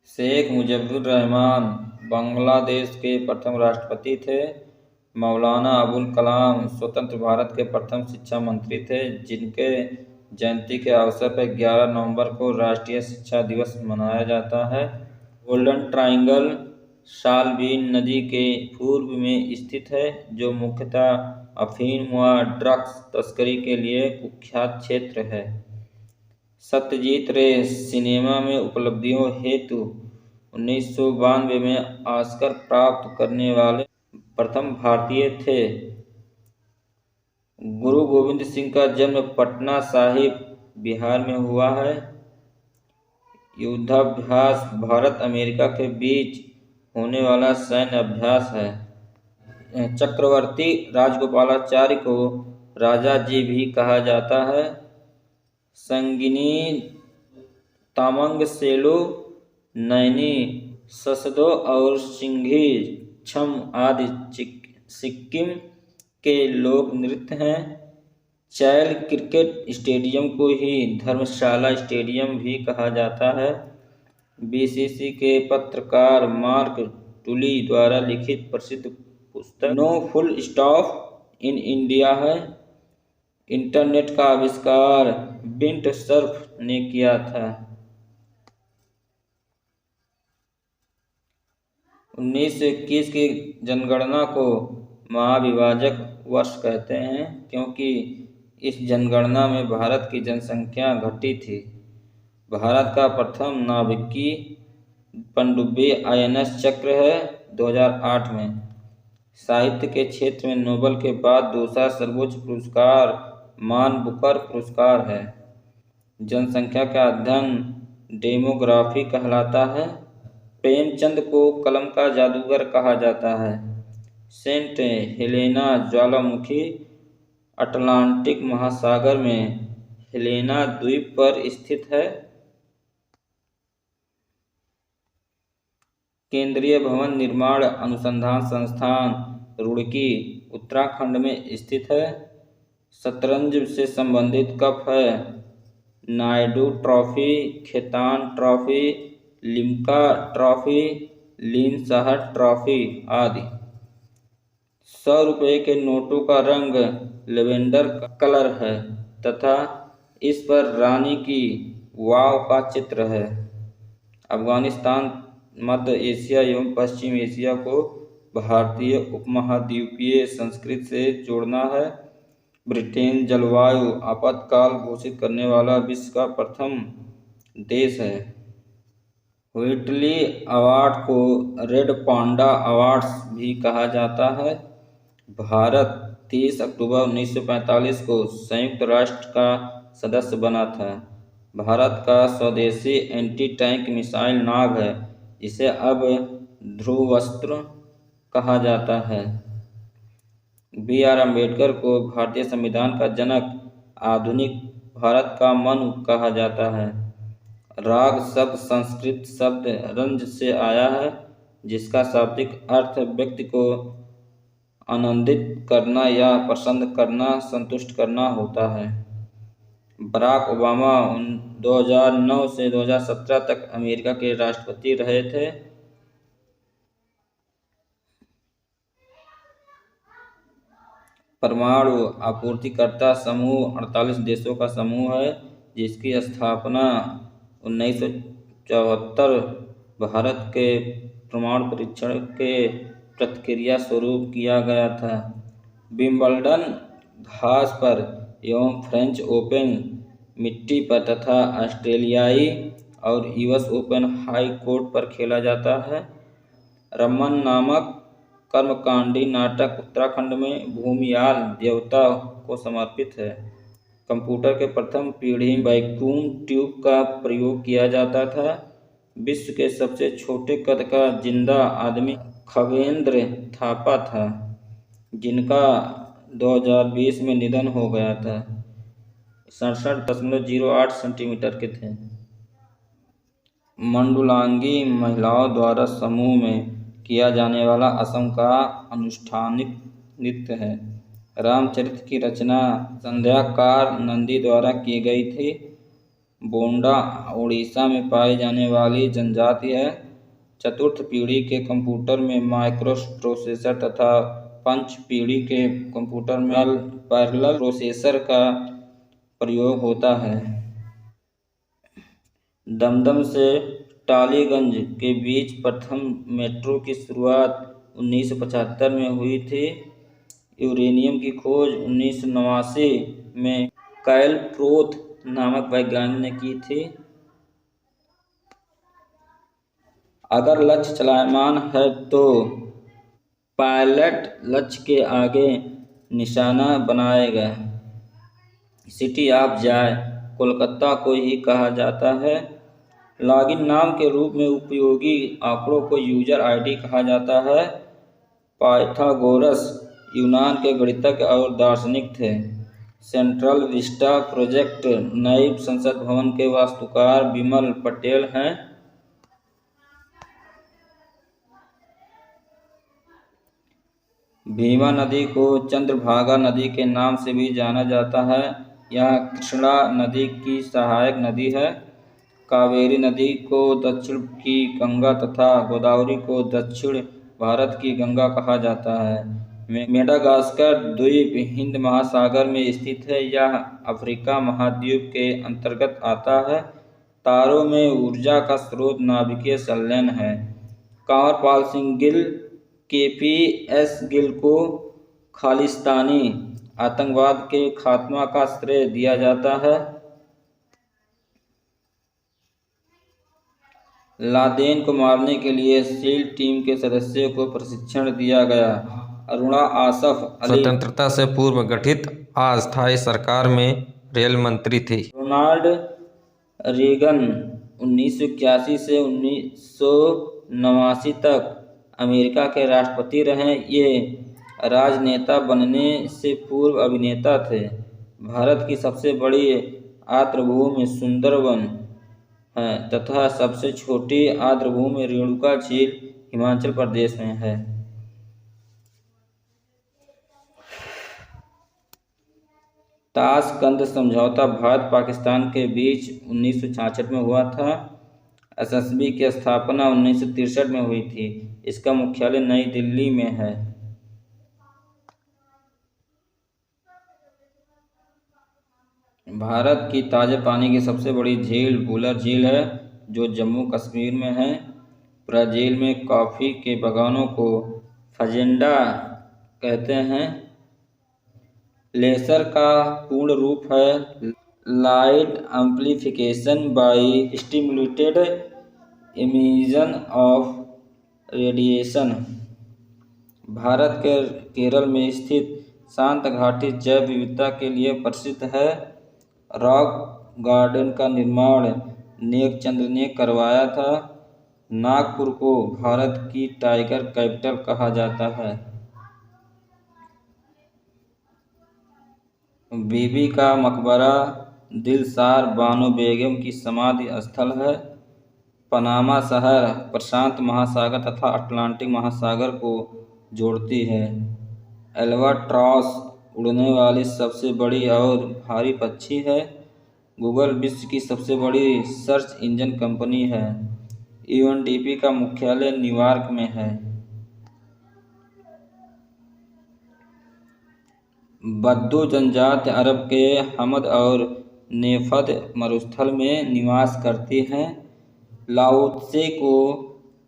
Speaker 1: शेख मुजीबुर रहमान बांग्लादेश के प्रथम राष्ट्रपति थे। मौलाना अबुल कलाम स्वतंत्र भारत के प्रथम शिक्षा मंत्री थे, जिनके जयंती के अवसर पर 11 नवंबर को राष्ट्रीय शिक्षा दिवस मनाया जाता है। गोल्डन ट्रायंगल सालवीन नदी के पूर्व में स्थित है, जो मुख्यतः अफीम व ड्रग्स तस्करी के लिए कुख्यात क्षेत्र है। सत्यजीत रे सिनेमा में उपलब्धियों हेतु 1992 में ऑस्कर प्राप्त करने वाले प्रथम भारतीय थे। गुरु गोविंद सिंह का जन्म पटना साहिब बिहार में हुआ है। युद्धाभ्यास भारत अमेरिका के बीच होने वाला सैन्य अभ्यास है। चक्रवर्ती राजगोपालाचारी को राजा जी भी कहा जाता है। संगिनी तामंग सेलो, नैनी, ससदो और सिंघी छम आदि सिक्किम के लोक नृत्य हैं। चैल क्रिकेट स्टेडियम को ही धर्मशाला स्टेडियम भी कहा जाता है। BCC के पत्रकार मार्क टुली द्वारा लिखित प्रसिद्ध पुस्तक no full stop in India है। इंटरनेट का आविष्कार बिंट सर्फ ने किया था। 1921 की जनगणना को महाविभाजक वर्ष कहते हैं, क्योंकि इस जनगणना में भारत की जनसंख्या घटी थी। भारत का प्रथम नाभिकीय पनडुब्बी INS चक्र है 2008 में। साहित्य के क्षेत्र में नोबेल के बाद दूसरा सर्वोच्च पुरस्कार मान बुकर पुरस्कार है। जनसंख्या का अध्ययन डेमोग्राफी कहलाता है। प्रेमचंद को कलम का जादूगर कहा जाता है। सेंट हेलेना ज्वालामुखी अटलांटिक महासागर में हेलेना द्वीप पर स्थित है। केंद्रीय भवन निर्माण अनुसंधान संस्थान रुड़की उत्तराखंड में स्थित है। शतरंज से संबंधित कप है Naidu trophy, Khetan trophy, Limca trophy, लीन साहर ट्रॉफी आदि। 100 रुपये के नोटों का रंग लेवेंडर कलर है तथा इस पर रानी की वाव का चित्र है। अफगानिस्तान मध्य एशिया एवं पश्चिम एशिया को भारतीय उपमहाद्वीपीय संस्कृति से जोड़ना है। ब्रिटेन जलवायु आपातकाल घोषित करने वाला विश्व का प्रथम देश है। व्हिटली अवार्ड को रेड पांडा अवार्ड्स भी कहा जाता है। भारत 30 अक्टूबर 1945 को संयुक्त राष्ट्र का सदस्य बना था। भारत का स्वदेशी एंटी टैंक मिसाइल नाग है, जिसे अब ध्रुवास्त्र कहा जाता है। BR अम्बेडकर को भारतीय संविधान का जनक, आधुनिक भारत का मनु कहा जाता है। राग शब्द संस्कृत शब्द रंज से आया है, जिसका शाब्दिक अर्थ व्यक्ति को आनंदित करना या प्रसन्न करना, संतुष्ट करना होता है। बराक ओबामा 2009 से 2017 तक अमेरिका के राष्ट्रपति रहे थे। परमाणु आपूर्तिकर्ता समूह 48 देशों का समूह है। जिसकी स्थापना 1974 भारत के परमाणु परीक्षण के प्रतिक्रिया स्वरूप किया गया था। विंबलडन घास पर एवं फ्रेंच ओपन मिट्टी पर तथा ऑस्ट्रेलियाई और यूएस ओपन हाई कोर्ट पर खेला जाता है। रमन नामक कर्मकांडी नाटक उत्तराखंड में भूमियाल देवता को समर्पित है। कंप्यूटर के प्रथम पीढ़ी वैक्यूम ट्यूब का प्रयोग किया जाता था। विश्व के सबसे छोटे कद का जिंदा आदमी खगेंद्र थापा था, जिनका 2020 में निधन हो गया था। 67.08 सेंटीमीटर के थे। मंडुलांगी महिलाओं द्वारा समूह में किया जाने वाला असम का अनुष्ठानिक नृत्य है। रामचरित की रचना संध्याकार नंदी द्वारा की गई थी। बोंडा उड़ीसा में पाई जाने वाली जनजाति है। चतुर्थ पीढ़ी के कंप्यूटर में माइक्रो प्रोसेसर तथा पंच पीढ़ी के कंप्यूटर में पैरेलल प्रोसेसर का प्रयोग होता है। दमदम से टालीगंज के बीच प्रथम मेट्रो की शुरुआत 1975 में हुई थी। यूरेनियम की खोज 1989 में काइल प्रोथ नामक वैज्ञानिक ने की थी। अगर लक्ष्य चलायमान है तो पायलट लक्ष्य के आगे निशाना बनाएगा। सिटी ऑफ जॉय कोलकाता को ही कहा जाता है। लॉगिन नाम के रूप में उपयोगी आंकड़ों को यूजर आईडी कहा जाता है। पाइथागोरस यूनान के गणितज्ञ और दार्शनिक थे। सेंट्रल विस्टा प्रोजेक्ट नई संसद भवन के वास्तुकार विमल पटेल हैं। भीमा नदी को चंद्रभागा नदी के नाम से भी जाना जाता है। यह कृष्णा नदी की सहायक नदी है। कावेरी नदी को दक्षिण की गंगा तथा गोदावरी को दक्षिण भारत की गंगा कहा जाता है। मेडागास्कर द्वीप हिंद महासागर में स्थित है। यह अफ्रीका महाद्वीप के अंतर्गत आता है। तारों में ऊर्जा का स्रोत नाभिकीय संलयन है। कंवरपाल सिंह गिल केपीएस गिल को खालिस्तानी आतंकवाद के खात्मा का श्रेय दिया जाता है। लादेन को मारने के लिए सील टीम के सदस्यों को प्रशिक्षण दिया गया। अरुणा आसफ अली
Speaker 2: स्वतंत्रता से पूर्व गठित अस्थायी सरकार में रेल मंत्री थी।
Speaker 1: रोनाल्ड रीगन 1981 से 1989 तक अमेरिका के राष्ट्रपति रहे। ये राजनेता बनने से पूर्व अभिनेता थे। भारत की सबसे बड़ी आर्द्रभूमि सुंदरवन है तथा सबसे छोटी आर्द्रभूमि रेणुका झील हिमाचल प्रदेश में है। ताशकंद समझौता भारत पाकिस्तान के बीच 1966 में हुआ था। एसएसबी की स्थापना 1963 में हुई थी। इसका मुख्यालय नई दिल्ली में है। भारत की ताज़े पानी की सबसे बड़ी झील वुलर झील है, जो जम्मू कश्मीर में है। ब्राज़ील में कॉफ़ी के बागानों को फजेंडा कहते हैं। लेसर का पूर्ण रूप है light amplification by stimulated emission of radiation. Bharat के केरल में स्थित शांत घाटी जैव विविधता के लिए प्रसिद्ध है। रॉक गार्डन का निर्माण नेकचंद ने करवाया था। नागपुर को भारत की टाइगर कैपिटल कहा जाता है। बीबी का मकबरा दिलशार बानो बेगम की समाधि स्थल है। पनामा शहर प्रशांत महासागर तथा अटलांटिक महासागर को जोड़ती है। एल्बाट्रॉस उड़ने वाली सबसे बड़ी और भारी पक्षी है। गूगल विश्व की सबसे बड़ी सर्च इंजन कंपनी है। यूएनडीपी का मुख्यालय न्यूयॉर्क में है। बद्दू जनजाति अरब के हमद और नेफद मरुस्थल में निवास करती हैं। लाओ त्से को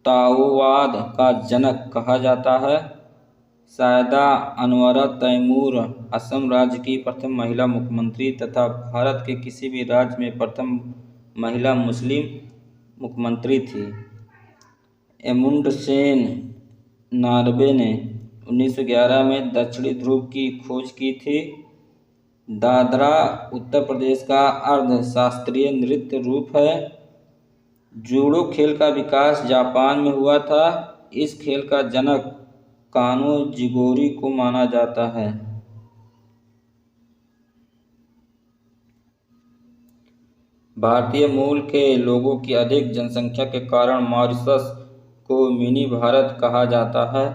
Speaker 1: ताओवाद का जनक कहा जाता है। सायदा अनवरा तैमूर असम राज्य की प्रथम महिला मुख्यमंत्री तथा भारत के किसी भी राज्य में प्रथम महिला मुस्लिम मुख्यमंत्री थी। एमुंडसेन नार्वे ने 1911 में दक्षिणी ध्रुव की खोज की थी। दादरा उत्तर प्रदेश का अर्ध शास्त्रीय नृत्य रूप है। जूडो खेल का विकास जापान में हुआ था। इस खेल का जनक कानो जिगोरी को माना जाता है। भारतीय मूल के लोगों की अधिक जनसंख्या के कारण मॉरिशस को मिनी भारत कहा जाता है।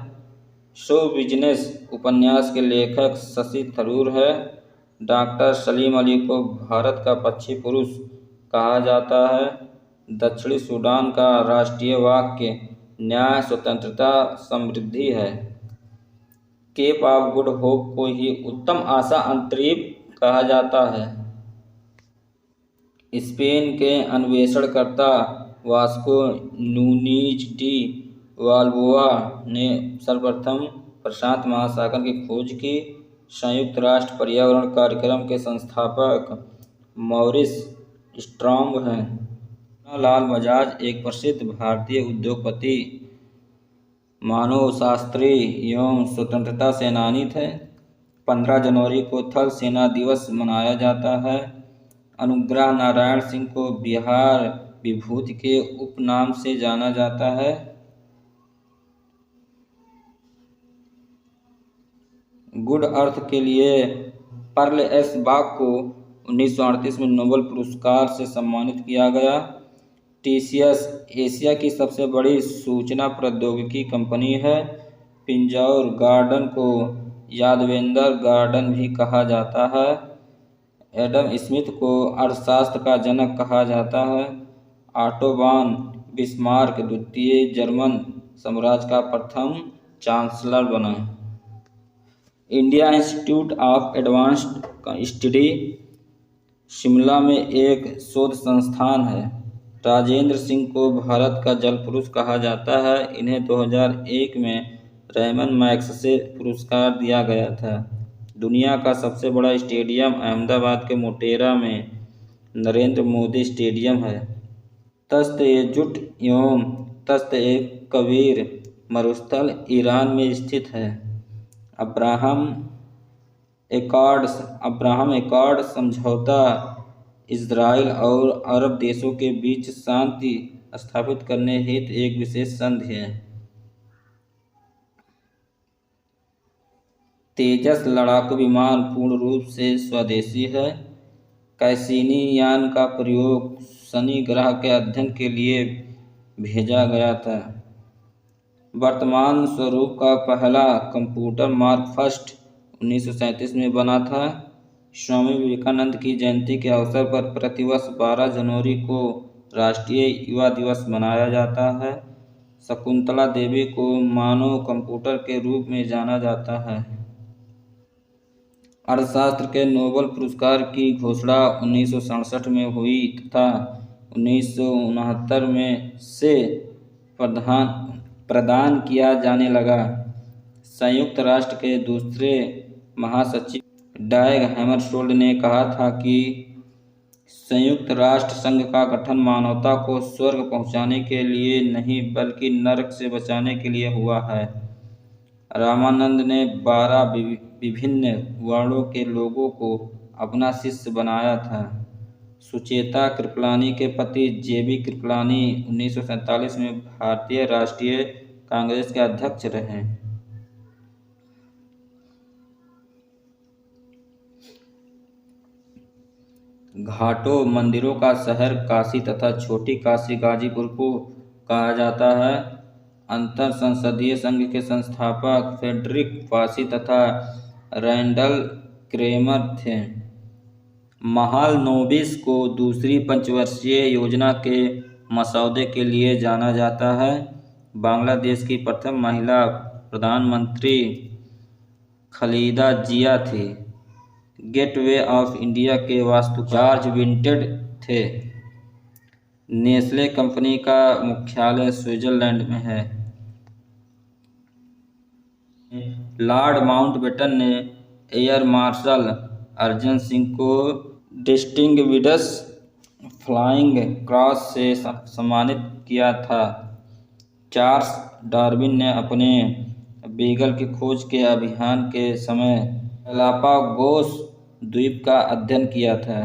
Speaker 1: शो बिजनेस उपन्यास के लेखक शशि थरूर है। डॉक्टर सलीम अली को भारत का पक्षी पुरुष कहा जाता है। दक्षिणी सूडान का राष्ट्रीय वाक्य न्याय, स्वतंत्रता, समृद्धि है। केप ऑफ गुड होप को ही उत्तम आशा अंतरीप कहा जाता है। स्पेन के अन्वेषणकर्ता वास्को नूनीज डी वाल्बोआ ने सर्वप्रथम प्रशांत महासागर की खोज की। संयुक्त राष्ट्र पर्यावरण कार्यक्रम के संस्थापक मॉरिस स्ट्रॉन्ग हैं। लाल बजाज एक प्रसिद्ध भारतीय उद्योगपति, मानवशास्त्री एवं स्वतंत्रता सेनानी थे। 15 जनवरी को थल सेना दिवस मनाया जाता है। अनुग्रह नारायण सिंह को बिहार विभूति के उपनाम से जाना जाता है। गुड अर्थ के लिए पर्ल एस बाग को 1938 में नोबेल पुरस्कार से सम्मानित किया गया। टीसीएस एशिया की सबसे बड़ी सूचना प्रौद्योगिकी कंपनी है। पिंजौर गार्डन को यादवेंद्र गार्डन भी कहा जाता है। एडम स्मिथ को अर्थशास्त्र का जनक कहा जाता है। ऑटोबान बिस्मार्क द्वितीय जर्मन साम्राज्य का प्रथम चांसलर बना। India institute of advanced study Shimla में एक शोध संस्थान है। राजेंद्र सिंह को भारत का जल पुरुष कहा जाता है। इन्हें 2001 में रेमन मैग्सेसे पुरस्कार दिया गया था। दुनिया का सबसे बड़ा स्टेडियम अहमदाबाद के मोटेरा में नरेंद्र मोदी स्टेडियम है। तश्त-ए-जुट एवं तश्त-ए-कबीर मरुस्थल ईरान में स्थित है। अब्राहम एकॉर्ड समझौता इज़राइल और अरब देशों के बीच शांति स्थापित करने हेतु एक विशेष संधि है। तेजस लड़ाकू विमान पूर्ण रूप से स्वदेशी है। कैसिनी यान का प्रयोग शनि ग्रह के अध्ययन के लिए भेजा गया था। वर्तमान स्वरूप का पहला कंप्यूटर मार्क फर्स्ट 1937 में बना था। स्वामी विवेकानंद की जयंती के अवसर पर प्रतिवर्ष 12 जनवरी को राष्ट्रीय युवा दिवस मनाया जाता है। शकुंतला देवी को मानव कंप्यूटर के रूप में जाना जाता है। अर्थशास्त्र के नोबेल पुरस्कार की घोषणा 1967 में हुई तथा 1969 में से प्रदान किया जाने लगा। संयुक्त राष्ट्र के दूसरे महासचिव डैग हैमरशोल्ड ने कहा था कि संयुक्त राष्ट्र संघ का गठन मानवता को स्वर्ग पहुंचाने के लिए नहीं बल्कि नरक से बचाने के लिए हुआ है। रामानंद ने 12 विभिन्न वर्णों के लोगों को अपना शिष्य बनाया था। सुचेता कृपलानी के पति जेबी कृपलानी 1947 में भारतीय राष्ट्रीय कांग्रेस के अध्यक्ष रहे। घाटों मंदिरों का शहर काशी तथा छोटी काशी गाजीपुर को कहा जाता है। अंतर संसदीय संघ के संस्थापक फ्रेडरिक वासी तथा रैंडल क्रेमर थे। महाल नोबिस को दूसरी पंचवर्षीय योजना के मसौदे के लिए जाना जाता है। बांग्लादेश की प्रथम महिला प्रधानमंत्री खालिदा जिया थी। गेटवे ऑफ इंडिया के वास्तुकार जॉर्ज विंटेड थे। नेस्ले कंपनी का मुख्यालय स्विट्जरलैंड में है। लॉर्ड माउंटबेटन ने एयर मार्शल अर्जन सिंह को डिस्टिंग्विश्ड फ्लाइंग क्रॉस से सम्मानित किया था। चार्ल्स डार्विन ने अपने बीगल की खोज के अभियान के समय गैलापागोस द्वीप का अध्ययन किया था।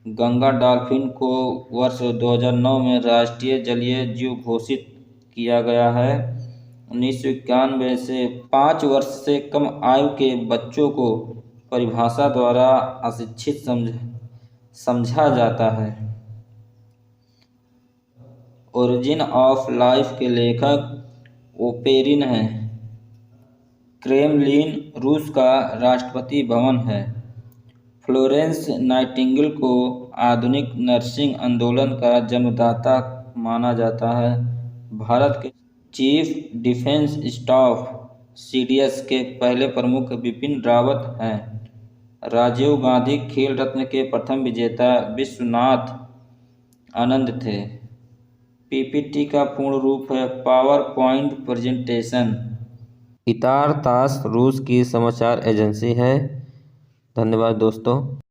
Speaker 1: गंगा डॉल्फिन को वर्ष 2009 में राष्ट्रीय जलीय जीव घोषित किया गया है। 1991 से 5 वर्ष से कम आयु के बच्चों को परिभाषा द्वारा अशिक्षित समझा जाता है। ओरिजिन ऑफ लाइफ के लेखक ओपेरिन हैं। क्रेमलिन रूस का राष्ट्रपति भवन है। फ्लोरेंस नाइटिंगेल को आधुनिक नर्सिंग आंदोलन का जन्मदाता माना जाता है। भारत के चीफ डिफेंस स्टाफ CDS के पहले प्रमुख बिपिन रावत हैं। राजीव गांधी खेल रत्न के प्रथम विजेता विश्वनाथ आनंद थे। PPT का पूर्ण रूप है पावर पॉइंट प्रेजेंटेशन।
Speaker 2: इतार तास रूस की समाचार एजेंसी है। धन्यवाद दोस्तों।